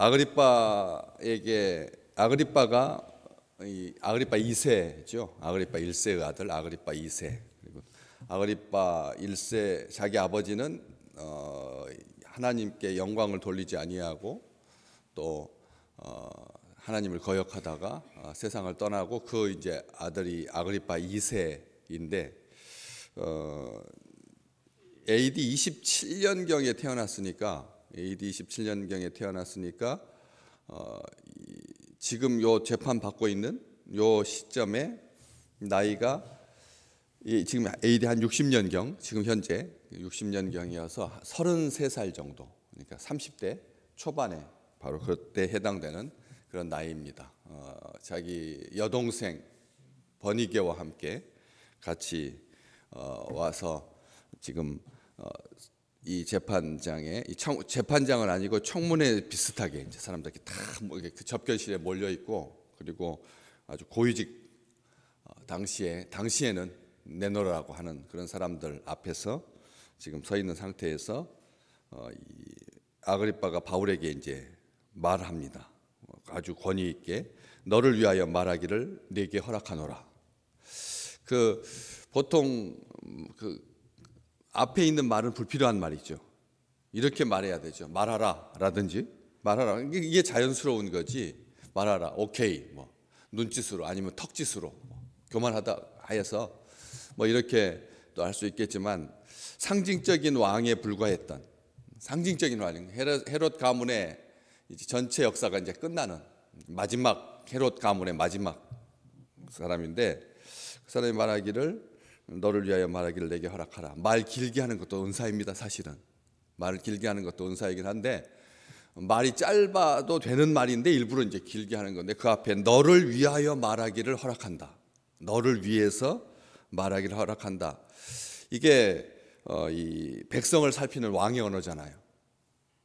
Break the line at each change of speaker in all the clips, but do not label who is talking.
아그리빠가 아그리빠 2세죠. 아그리빠 1세의 아들 아그리빠 2세. 그리고 아그리빠 1세 자기 아버지는 하나님께 영광을 돌리지 아니하고 또 하나님을 거역하다가 세상을 떠나고 그 이제 아들이 아그리빠 2세인데 AD 27년경에 태어났으니까 지금 요 재판 받고 있는 요 시점에 나이가 지금 AD 한 60년경, 지금 현재 60년경이어서 33살 정도, 그러니까 30대 초반에 바로 그때 해당되는 그런 나이입니다. 자기 여동생 버니게와 함께 같이 와서 지금 이 재판장에 재판장은 아니고 청문회 비슷하게 이제 사람들이 다 그 접견실에 몰려 있고, 그리고 아주 고위직 당시에는 내놓으라고 하는 그런 사람들 앞에서 지금 서 있는 상태에서 이 아그리빠가 바울에게 이제 말합니다. 아주 권위 있게 너를 위하여 말하기를 네게 허락하노라. 보통 앞에 있는 말은 불필요한 말이죠. 이렇게 말해야 되죠. 말하라라든지 말하라. 이게 자연스러운 거지. 말하라. 오케이. 뭐 눈짓으로 아니면 턱짓으로 교만하다 하여서 이렇게 또 할 수 있겠지만 상징적인 왕에 불과했던 상징적인 왕. 헤롯 가문의 이제 전체 역사가 이제 끝나는 마지막 헤롯 가문의 마지막 사람인데 그 사람이 말하기를 너를 위하여 말하기를 내게 허락하라. 말 길게 하는 것도 은사입니다. 사실은 말을 길게 하는 것도 은사이긴 한데 말이 짧아도 되는 말인데 일부러 이제 길게 하는 건데 그 앞에 너를 위하여 말하기를 허락한다. 너를 위해서 말하기를 허락한다. 이게 이 백성을 살피는 왕의 언어잖아요.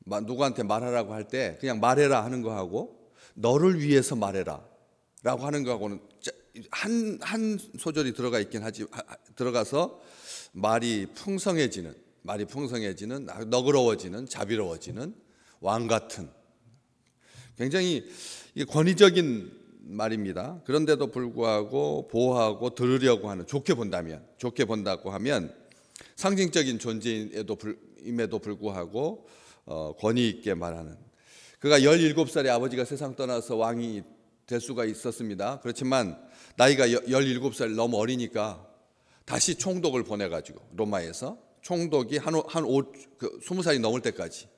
누구한테 말하라고 할 때 그냥 말해라 하는 거하고 너를 위해서 말해라 라고 하는 거하고는 한 소절이 들어가 있긴 하지, 들어가서 말이 풍성해지는 너그러워지는 자비로워지는 왕 같은 굉장히 권위적인 말입니다. 그런데도 불구하고 보호하고 들으려고 하는 좋게 본다고 하면 상징적인 존재임에도 불구하고 권위 있게 말하는, 그가 17살에 아버지가 세상 떠나서 왕이 될 수가 있었습니다. 그렇지만 나이가 17살 너무 어리니까 다시 총독을 보내가지고 로마에서 총독이 한 20살이 넘을 때까지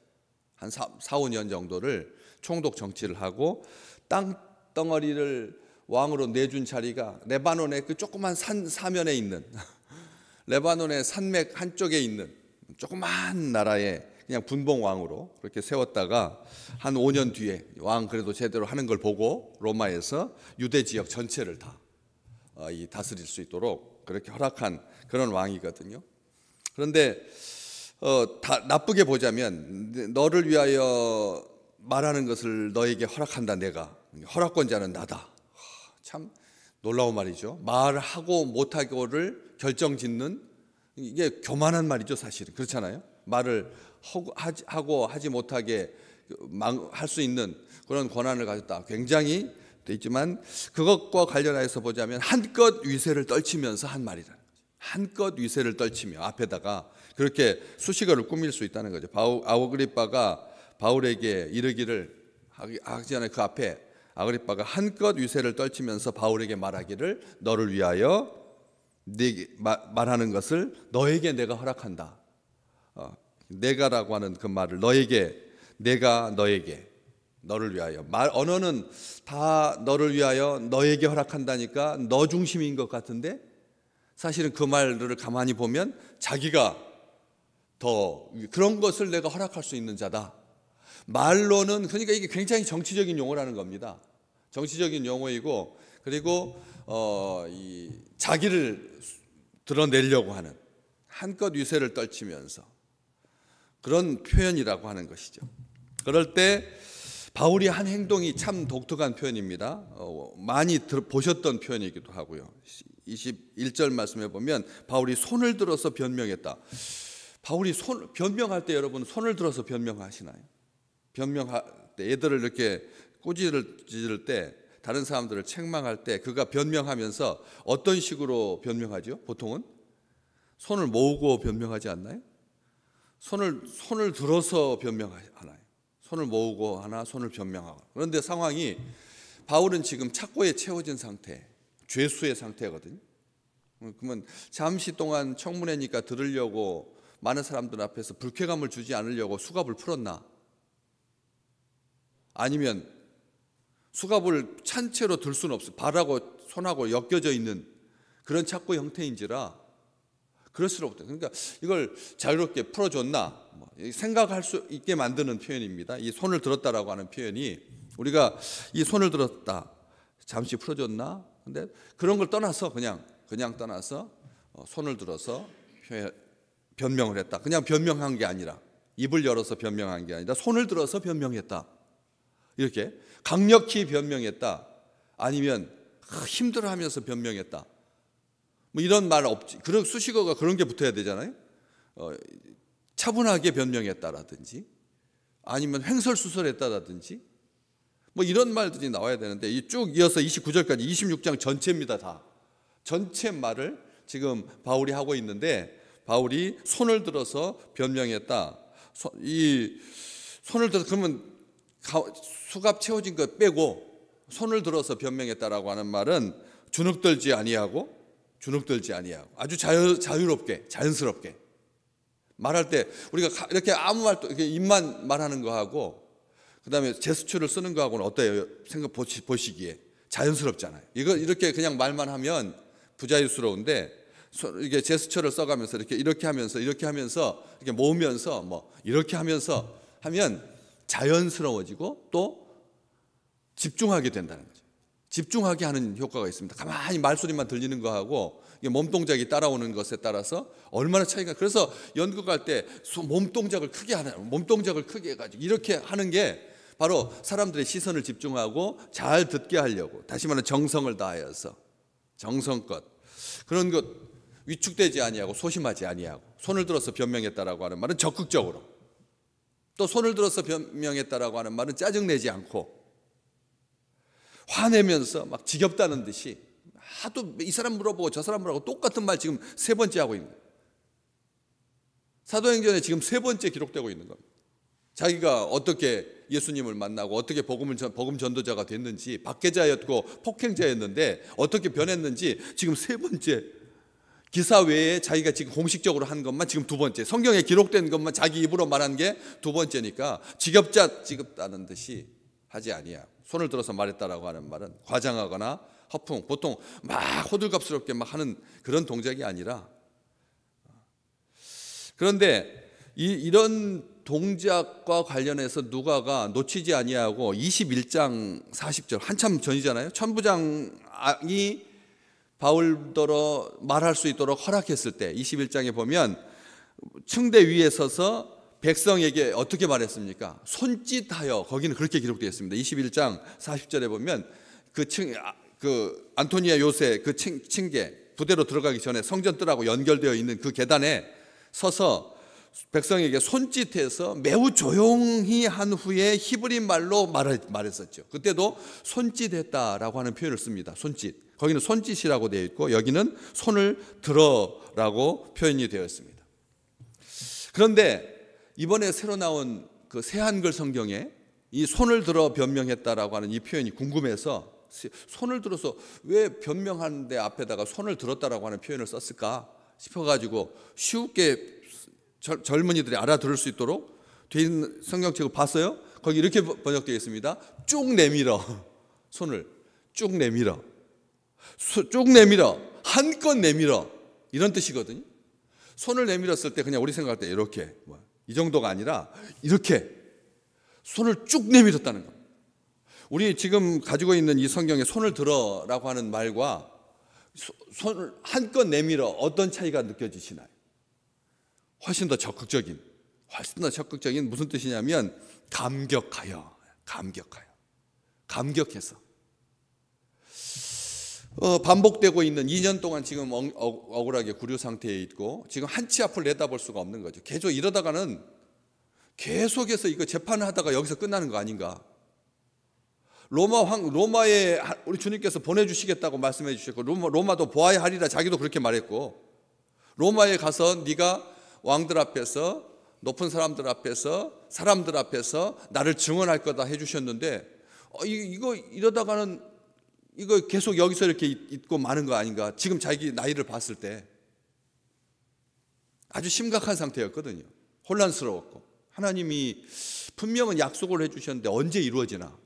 한 4, 5년 정도를 총독 정치를 하고 땅덩어리를 왕으로 내준 자리가 레바논의 그 조그만 산 사면에 있는 레바논의 산맥 한쪽에 있는 조그만 나라에 그냥 분봉왕으로 그렇게 세웠다가 한 5년 뒤에 왕 그래도 제대로 하는 걸 보고 로마에서 유대 지역 전체를 다 다스릴 수 있도록 그렇게 허락한 그런 왕이거든요. 그런데 나쁘게 보자면 너를 위하여 말하는 것을 너에게 허락한다. 내가 허락권자는 나다. 참 놀라운 말이죠. 말하고 못하고를 결정짓는, 이게 교만한 말이죠. 사실은 그렇잖아요. 말을 하고 하지 못하게 할 수 있는 그런 권한을 가졌다. 굉장히 돼 있지만 그것과 관련해서 보자면 한껏 위세를 떨치면서 한 말이라는 거죠. 한껏 위세를 떨치며 앞에다가 그렇게 수식어를 꾸밀 수 있다는 거죠. 아그리빠가 바울에게 이르기를 하기 전에 그 앞에 아그리빠가 한껏 위세를 떨치면서 바울에게 말하기를 너를 위하여 말하는 것을 너에게 내가 허락한다. 내가라고 하는 그 말을 내가 너에게 너를 위하여, 언어는 다 너를 위하여 너에게 허락한다니까 너 중심인 것 같은데 사실은 그 말들을 가만히 보면 자기가 더 그런 것을 내가 허락할 수 있는 자다. 말로는 그러니까 이게 굉장히 정치적인 용어라는 겁니다. 정치적인 용어이고, 그리고 자기를 드러내려고 하는 한껏 위세를 떨치면서 그런 표현이라고 하는 것이죠. 그럴 때 바울이 한 행동이 참 독특한 표현입니다. 많이 보셨던 표현이기도 하고요. 21절 말씀에 보면 바울이 손을 들어서 변명했다. 바울이 변명할 때 여러분 손을 들어서 변명하시나요? 때, 애들을 이렇게 꼬지를 때, 다른 사람들을 책망할 때 그가 변명하면서 어떤 식으로 변명하죠? 보통은 손을 모으고 변명하지 않나요? 손을 들어서 변명하나요? 손을 모으고 하나, 손을 변명하고. 그런데 상황이 바울은 지금 착고에 채워진 상태, 죄수의 상태거든요. 그러면 잠시 동안 청문회니까 들으려고 많은 사람들 앞에서 불쾌감을 주지 않으려고 수갑을 풀었나? 아니면 수갑을 찬 채로 들 수는 없어. 발하고 손하고 엮여져 있는 그런 착고 형태인지라 그럴 수는 없다. 그러니까 이걸 자유롭게 풀어줬나? 생각할 수 있게 만드는 표현입니다. 이 손을 들었다라고 하는 표현이 우리가 이 손을 들었다, 잠시 풀어줬나? 근데 그런 걸 떠나서 그냥 떠나서 손을 들어서 변명을 했다. 그냥 변명한 게 아니라 입을 열어서 변명한 게 아니라 손을 들어서 변명했다. 이렇게 강력히 변명했다. 아니면 힘들어하면서 변명했다. 뭐 이런 말 없지. 그런 수식어가 그런 게 붙어야 되잖아요. 차분하게 변명했다라든지 아니면 횡설수설했다라든지 뭐 이런 말들이 나와야 되는데 이 쭉 이어서 29절까지 26장 전체입니다. 다 전체 말을 지금 바울이 하고 있는데 바울이 손을 들어서 변명했다. 이 손을 들어 그러면 수갑 채워진 것 빼고 손을 들어서 변명했다라고 하는 말은 주눅들지 아니하고 아주 자유롭게 자연스럽게 말할 때 우리가 이렇게 아무 말도 이렇게 입만 말하는 거 하고 그다음에 제스처를 쓰는 거하고는 어때요? 생각 보시기에 자연스럽잖아요. 이거 이렇게 그냥 말만 하면 부자유스러운데 이게 제스처를 써가면서 이렇게 하면서 이렇게 모으면서 뭐 이렇게 하면서 하면 자연스러워지고 또 집중하게 된다는 거죠. 집중하게 하는 효과가 있습니다. 가만히 말소리만 들리는 거하고 몸동작이 따라오는 것에 따라서 얼마나 차이가. 그래서 연극할 때 몸동작을 크게 하는, 몸동작을 크게 해가지고 이렇게 하는 게 바로 사람들의 시선을 집중하고 잘 듣게 하려고, 다시 말하면 정성을 다하여서 정성껏 그런 것 위축되지 아니하고 소심하지 아니하고. 손을 들어서 변명했다라고 하는 말은 적극적으로, 또 손을 들어서 변명했다라고 하는 말은 짜증내지 않고 화내면서 막 지겹다는 듯이 하도 이 사람 물어보고 저 사람 물어보고 똑같은 말 지금 세 번째 하고 있는 거예요. 사도행전에 지금 세 번째 기록되고 있는 겁니다. 자기가 어떻게 예수님을 만나고 어떻게 복음 전도자가 됐는지, 박해자였고 폭행자였는데 어떻게 변했는지 지금 세 번째, 기사 외에 자기가 지금 공식적으로 한 것만 지금 두 번째, 성경에 기록된 것만 자기 입으로 말한 게 두 번째니까 지겹다는 듯이 하지 아니하고 손을 들어서 말했다라고 하는 말은 과장하거나 허풍, 보통 막 호들갑스럽게 막 하는 그런 동작이 아니라. 그런데 이런 동작과 관련해서 누가가 놓치지 아니하고 21장 40절, 한참 전이잖아요. 천부장이 바울더러 말할 수 있도록 허락했을 때 21장에 보면 층대 위에 서서 백성에게 어떻게 말했습니까? 손짓하여, 거기는 그렇게 기록되어 있습니다. 21장 40절에 보면 그 안토니아 요새 그 층계 부대로 들어가기 전에 성전뜰하고 연결되어 있는 그 계단에 서서 백성에게 손짓해서 매우 조용히 한 후에 히브리 말로 말했었죠. 그때도 손짓했다라고 하는 표현을 씁니다. 손짓. 거기는 손짓이라고 되어 있고 여기는 손을 들어라고 표현이 되어 있습니다. 그런데 이번에 새로 나온 그 새한글 성경에 이 손을 들어 변명했다라고 하는 이 표현이 궁금해서 손을 들어서 왜 변명하는데 앞에다가 손을 들었다라고 하는 표현을 썼을까 싶어가지고 쉽게 젊은이들이 알아들을 수 있도록 되어 있는 성경책을 봤어요. 거기 이렇게 번역되어 있습니다. 쭉 내밀어, 손을 쭉 내밀어, 쭉 내밀어, 한껏 내밀어, 이런 뜻이거든요. 손을 내밀었을 때 그냥 우리 생각할 때 이렇게 이 정도가 아니라 이렇게 손을 쭉 내밀었다는 겁니다. 우리 지금 가지고 있는 이 성경에 손을 들어라고 하는 말과 손을 한껏 내밀어, 어떤 차이가 느껴지시나요? 훨씬 더 적극적인 무슨 뜻이냐면 감격해서 반복되고 있는 2년 동안 지금 억울하게 구류 상태에 있고 지금 한치 앞을 내다볼 수가 없는 거죠. 계속 이러다가는 계속해서 이거 재판을 하다가 여기서 끝나는 거 아닌가? 로마에 우리 주님께서 보내주시겠다고 말씀해 주셨고, 로마도 보아야 하리라 자기도 그렇게 말했고, 로마에 가서 네가 왕들 앞에서, 높은 사람들 앞에서, 사람들 앞에서 나를 증언할 거다 해주셨는데, 이거 이러다가는 이거 계속 여기서 이렇게 있고 마는 거 아닌가? 지금 자기 나이를 봤을 때 아주 심각한 상태였거든요. 혼란스러웠고, 하나님이 분명은 약속을 해주셨는데 언제 이루어지나?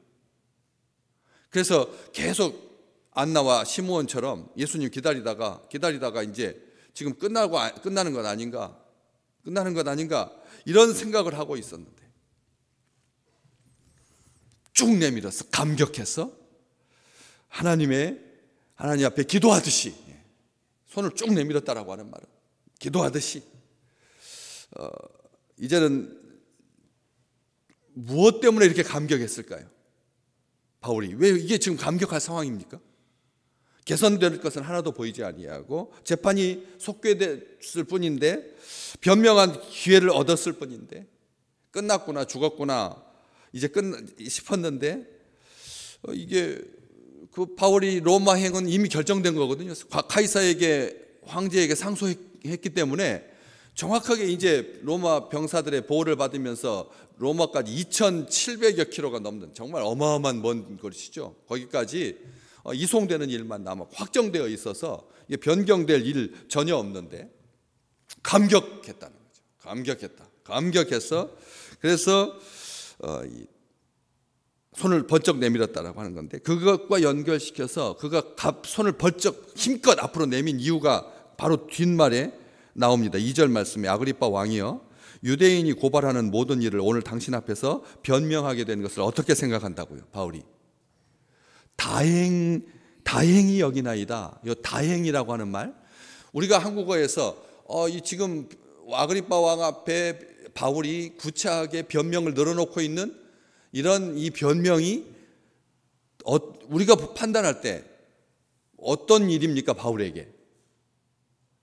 그래서 계속 안나와 시므온처럼 예수님 기다리다가 이제 지금 끝나는 것 아닌가? 이런 생각을 하고 있었는데 쭉 내밀어서 감격해서 하나님 앞에 기도하듯이, 손을 쭉 내밀었다라고 하는 말은 기도하듯이, 이제는 무엇 때문에 이렇게 감격했을까요? 바울이 왜 이게 지금 감격할 상황입니까? 개선될 것은 하나도 보이지 아니하고 재판이 속죄됐을 뿐인데, 변명한 기회를 얻었을 뿐인데, 끝났구나, 죽었구나 이제 싶었는데, 이게 그 바울이 로마행은 이미 결정된 거거든요. 카이사에게, 황제에게 상소했기 때문에 정확하게 이제 로마 병사들의 보호를 받으면서 로마까지 2,700여 킬로가 넘는 정말 어마어마한 먼 거리시죠. 거기까지 이송되는 일만 남아 확정되어 있어서 변경될 일 전혀 없는데 감격했다는 거죠. 감격해서 그래서 손을 번쩍 내밀었다라고 하는 건데, 그것과 연결시켜서 그가 손을 번쩍 힘껏 앞으로 내민 이유가 바로 뒷말에 나옵니다. 2절 말씀에 아그리빠 왕이여, 유대인이 고발하는 모든 일을 오늘 당신 앞에서 변명하게 된 것을 어떻게 생각한다고요? 바울이 다행히 여기나이다. 이 다행이라고 하는 말, 우리가 한국어에서 지금 아그리빠 왕 앞에 바울이 구차하게 변명을 늘어놓고 있는 이런 이 변명이 우리가 판단할 때 어떤 일입니까? 바울에게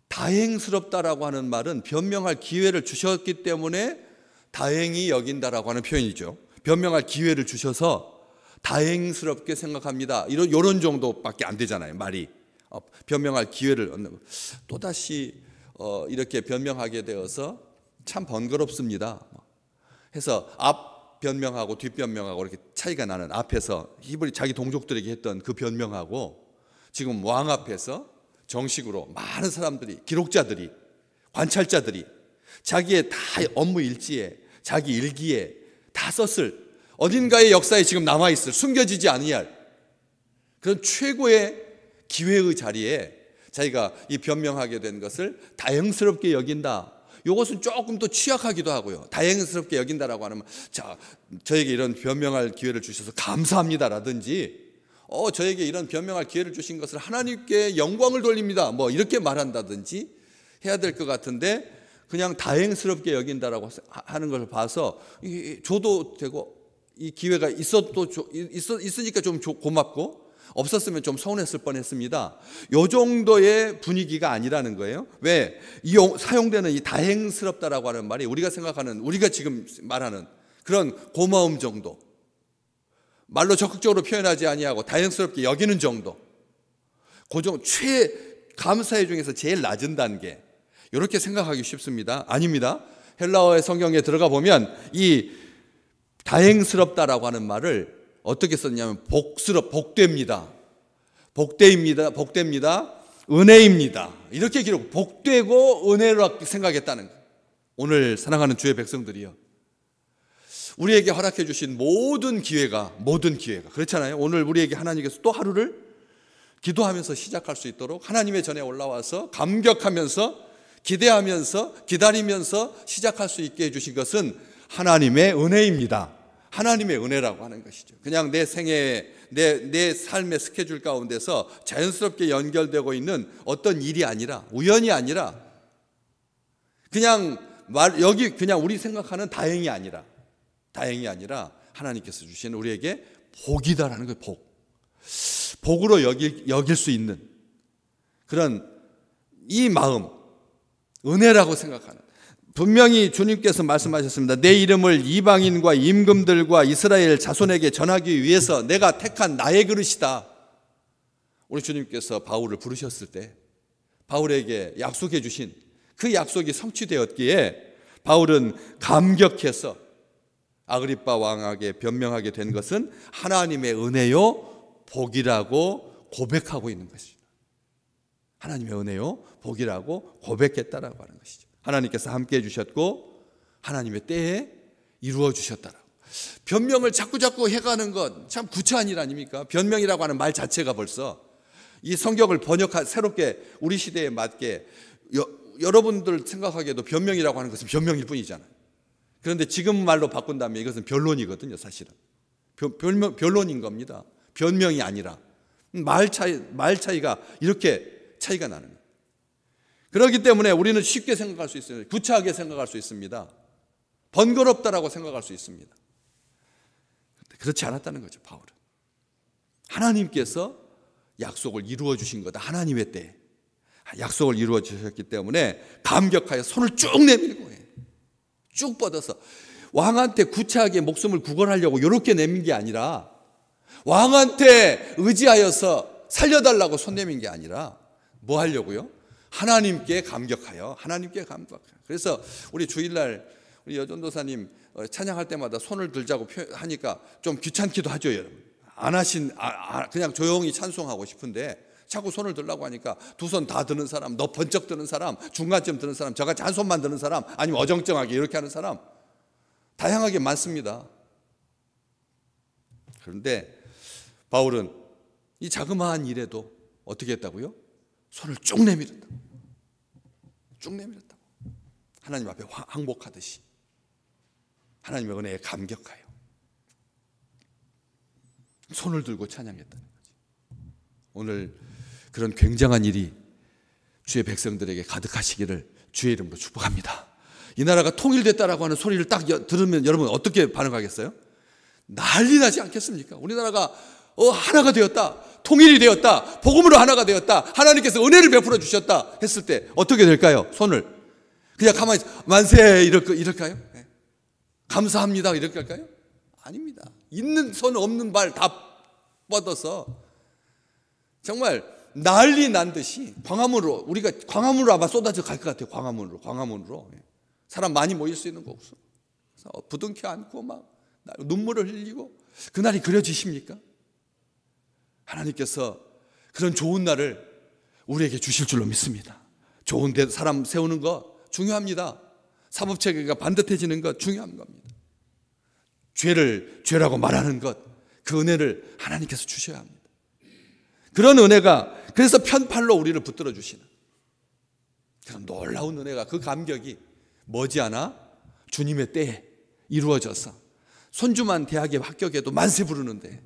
다행스럽다라고 하는 말은 변명할 기회를 주셨기 때문에 다행히 여긴다라고 하는 표현이죠. 변명할 기회를 주셔서 다행스럽게 생각합니다. 이런 정도밖에 안 되잖아요, 말이. 변명할 기회를 얻는, 또다시 이렇게 변명하게 되어서 참 번거롭습니다. 해서 앞 변명하고 뒷 변명하고 이렇게 차이가 나는, 앞에서 히브리 자기 동족들에게 했던 그 변명하고 지금 왕 앞에서 정식으로 많은 사람들이, 기록자들이, 관찰자들이 자기의 다 업무 일지에, 자기 일기에 다 썼을, 어딘가의 역사에 지금 남아있을, 숨겨지지 아니할 그런 최고의 기회의 자리에 자기가 이 변명하게 된 것을 다행스럽게 여긴다. 이것은 조금 더 취약하기도 하고요. 다행스럽게 여긴다라고 하면, 저에게 이런 변명할 기회를 주셔서 감사합니다라든지, 저에게 이런 변명할 기회를 주신 것을 하나님께 영광을 돌립니다, 뭐 이렇게 말한다든지 해야 될 것 같은데, 그냥 다행스럽게 여긴다라고 하는 것을 봐서 줘도 되고, 이 기회가 있으니까 좀 고맙고, 없었으면 좀 서운했을 뻔했습니다. 이 정도의 분위기가 아니라는 거예요. 왜? 사용되는 이 다행스럽다라고 하는 말이 우리가 생각하는, 우리가 지금 말하는 그런 고마움 정도, 말로 적극적으로 표현하지 아니하고 다행스럽게 여기는 정도, 감사의 중에서 제일 낮은 단계, 이렇게 생각하기 쉽습니다. 아닙니다. 헬라어의 성경에 들어가 보면 이 다행스럽다라고 하는 말을 어떻게 썼냐면 복됩니다, 은혜입니다, 이렇게 기록, 복되고 은혜로 생각했다는 거예요. 오늘 사랑하는 주의 백성들이요, 우리에게 허락해 주신 모든 기회가 그렇잖아요. 오늘 우리에게 하나님께서 또 하루를 기도하면서 시작할 수 있도록 하나님의 전에 올라와서 감격하면서, 기대하면서, 기다리면서 시작할 수 있게 해주신 것은 하나님의 은혜입니다. 하나님의 은혜라고 하는 것이죠. 그냥 내 생애, 내 삶의 스케줄 가운데서 자연스럽게 연결되고 있는 어떤 일이 아니라, 우연이 아니라, 그냥 우리 생각하는 다행이 아니라 하나님께서 주신 우리에게 복이다라는 거예요. 복으로 여길 수 있는 그런 이 마음, 은혜라고 생각하는, 분명히 주님께서 말씀하셨습니다. 내 이름을 이방인과 임금들과 이스라엘 자손에게 전하기 위해서 내가 택한 나의 그릇이다. 우리 주님께서 바울을 부르셨을 때 바울에게 약속해 주신 그 약속이 성취되었기에 바울은 감격해서 아그리빠 왕에게 변명하게 된 것은 하나님의 은혜요 복이라고 고백하고 있는 것이죠. 하나님의 은혜요 복이라고 고백했다라고 하는 것이죠. 하나님께서 함께해 주셨고 하나님의 때에 이루어 주셨다라고. 변명을 자꾸자꾸 해가는 건 참 구차한 일 아닙니까? 변명이라고 하는 말 자체가 벌써 이 성경을 새롭게 우리 시대에 맞게 여러분들 생각하기에도 변명이라고 하는 것은 변명일 뿐이잖아요. 그런데 지금 말로 바꾼다면 이것은 변론이거든요. 사실은 변론인 겁니다. 변명이 아니라 말 차이가 이렇게 차이가 나는 거예요. 그렇기 때문에 우리는 쉽게 생각할 수 있어요. 구차하게 생각할 수 있습니다. 번거롭다라고 생각할 수 있습니다. 그렇지 않았다는 거죠. 바울은 하나님께서 약속을 이루어 주신 거다. 하나님의 때에 약속을 이루어 주셨기 때문에 감격하여 손을 쭉 내밀고 쭉 뻗어서 왕한테 구차하게 목숨을 구걸하려고 이렇게 내민 게 아니라 왕한테 의지하여서 살려달라고 손 내민 게 아니라 뭐 하려고요? 하나님께 감격하여 그래서 우리 주일날 우리 여전도사님 찬양할 때마다 손을 들자고 하니까 좀 귀찮기도 하죠. 여러분 그냥 조용히 찬송하고 싶은데 자꾸 손을 들라고 하니까 두 손 다 드는 사람, 너 번쩍 드는 사람, 중간쯤 드는 사람, 저같이 한 손만 드는 사람, 아니면 어정쩡하게 이렇게 하는 사람 다양하게 많습니다. 그런데 바울은 이 자그마한 일에도 어떻게 했다고요? 손을 쭉 내밀었다. 쭉 내밀었다. 하나님 앞에 항복하듯이 하나님의 은혜에 감격하여 손을 들고 찬양했다는 거지. 오늘 그런 굉장한 일이 주의 백성들에게 가득하시기를 주의 이름으로 축복합니다. 이 나라가 통일됐다라고 하는 소리를 딱 들으면 여러분 어떻게 반응하겠어요? 난리 나지 않겠습니까? 우리나라가 하나가 되었다, 통일이 되었다, 복음으로 하나가 되었다, 하나님께서 은혜를 베풀어 주셨다 했을 때 어떻게 될까요? 손을 그냥 가만히 만세 이럴까요? 네. 감사합니다 이렇게 할까요? 아닙니다. 있는 손 없는 발 다 뻗어서 정말 난리 난 듯이 우리가 광화문으로 아마 쏟아져 갈 것 같아요. 광화문으로 사람 많이 모일 수 있는 곳으로 부둥켜 안고 막 눈물을 흘리고 그날이 그려지십니까? 하나님께서 그런 좋은 날을 우리에게 주실 줄로 믿습니다. 좋은 데 사람 세우는 거 중요합니다. 사법체계가 반듯해지는 것 중요한 겁니다. 죄를 죄라고 말하는 것, 그 은혜를 하나님께서 주셔야 합니다. 그런 은혜가 그래서 편팔로 우리를 붙들어 주시는 그런 놀라운 은혜가, 그 감격이 머지않아 주님의 때에 이루어져서 손주만 대학에 합격해도 만세 부르는데,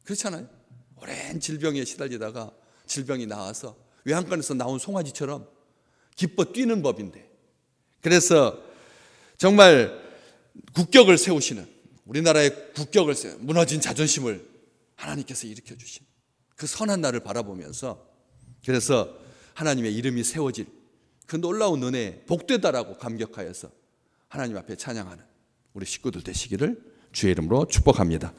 그렇잖아요. 오랜 질병에 시달리다가 질병이 나와서 외양간에서 나온 송아지처럼 기뻐 뛰는 법인데, 그래서 정말 국격을 세우시는, 우리나라의 국격을 무너진 자존심을 하나님께서 일으켜 주신 그 선한 날을 바라보면서, 그래서 하나님의 이름이 세워질 그 놀라운 은혜에 복되다라고 감격하여서 하나님 앞에 찬양하는 우리 식구들 되시기를 주의 이름으로 축복합니다.